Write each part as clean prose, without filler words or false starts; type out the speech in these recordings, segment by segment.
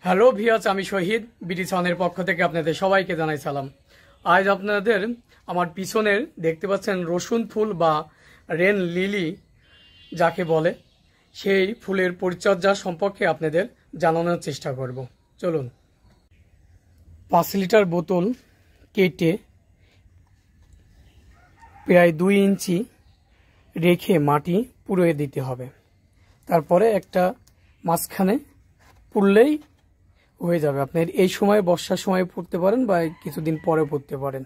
Hello viewers, আমি শহীদ BD সাউন্ডের পক্ষ থেকে আপনাদের সবাইকে জানাই সালাম। আজ আপনাদের আমার পিছনের দেখতে পাচ্ছেন রসুন ফুল বা রেন লিলি যাকে বলে, সেই ফুলের পরিচর্যা সম্পর্কে আপনাদের জানানোর চেষ্টা করব। চলুন। 5 লিটার বোতল কেটে প্রায় 2 ইঞ্চি রেখে মাটি পুড়িয়ে দিতে হবে। তারপরে একটা মাঝখানে পুড়লেই হয়ে যাবে। আপনার এই সময় বর্ষার সময় পড়তে পারেন বা কিছুদিন পরে পড়তে পারেন।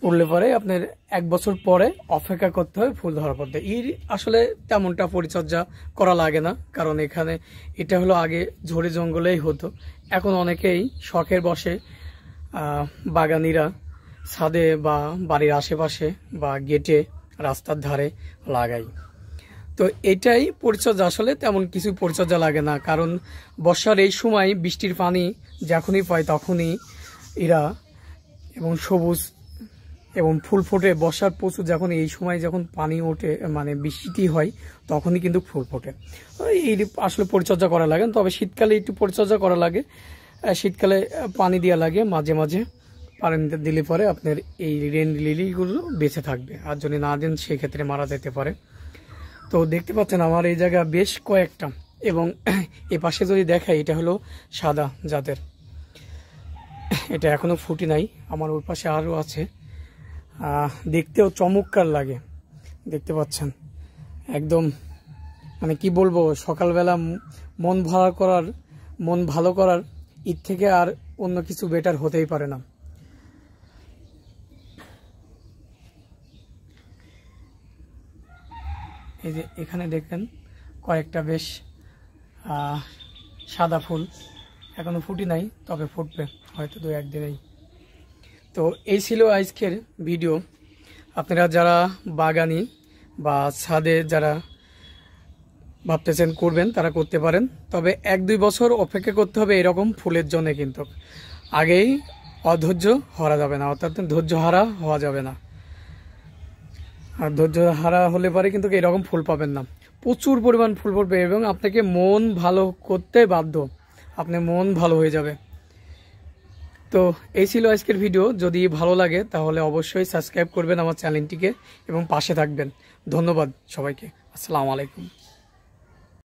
পড়লে পরে আপনার 1 বছর পরে অপেক্ষা করতে হয় ফুল ধরার পর। এর আসলে তেমনটা পরিচর্যা করা লাগে না, কারণ এখানে এটা হলো আগে ঝড়ে জঙ্গলেই হতো। এখন অনেকেই শখের বসে বাগানিরা ছাদে বা বাড়ির আশেপাশে বা গেটে রাস্তার ধারে লাগাই। তো এটাই পরিচর্যা, আসলে তেমন কিছু পরিচর্যা লাগে না, কারণ বর্ষার এই সময় বৃষ্টির পানি যখনই পায় তখনই এরা এবং সবুজ এবং ফুল ফোটে। বর্ষার প্রচুর যখন এই সময় যখন পানি ওঠে মানে বৃষ্টি হয় তখনই কিন্তু ফুল ফোটে। এই আসলে পরিচর্যা করা লাগে, তবে শীতকালে একটু পরিচর্যা করা লাগে। শীতকালে পানি দেওয়া লাগে মাঝে মাঝে। পানি দিলে পরে আপনার এই রেন লিলিগুলো বেঁচে থাকবে, আর যদি না দেন সেক্ষেত্রে মারা যেতে পারে। তো দেখতে পাচ্ছেন আমার এই জায়গা বেশ কয়েকটা, এবং এ পাশে যদি দেখাই এটা হলো সাদা জাতের, এটা এখনো ফুটি নাই। আমার ওর পাশে আরও আছে, দেখতেও চমৎকার লাগে। দেখতে পাচ্ছেন একদম মানে কি বলবো, সকালবেলা মন ভালো করার এর থেকে আর অন্য কিছু বেটার হতেই পারে না। এই যে এখানে দেখেন কয়েকটা বেশ সাদা ফুল, এখনো ফুটি নাই, তবে ফুটবে হয়তো 2-1 দিনেই। তো এই ছিল আজকের ভিডিও। আপনারা যারা বাগানি বা ছাদে যারা ভাবতেছেন করবেন তারা করতে পারেন, তবে 1-2 বছর অপেক্ষা করতে হবে এরকম ফুলের জন্য। কিন্তু আগেই অধৈর্য হওয়া যাবে না, অর্থাৎ ধৈর্য হারা হওয়া যাবে না। আর ধৈর্য হারা হলে পরে কিন্তু এরকম ফুল পাবেন না। প্রচুর পরিমাণ ফুল পড়বে এবং আপনাকে মন ভালো করতে বাধ্য, আপনার মন ভালো হয়ে যাবে। তো এই ছিল আজকের ভিডিও। যদি ভালো লাগে তাহলে অবশ্যই সাবস্ক্রাইব করবেন আমার চ্যানেলটিকে এবং পাশে থাকবেন। ধন্যবাদ সবাইকে। আসসালামু আলাইকুম।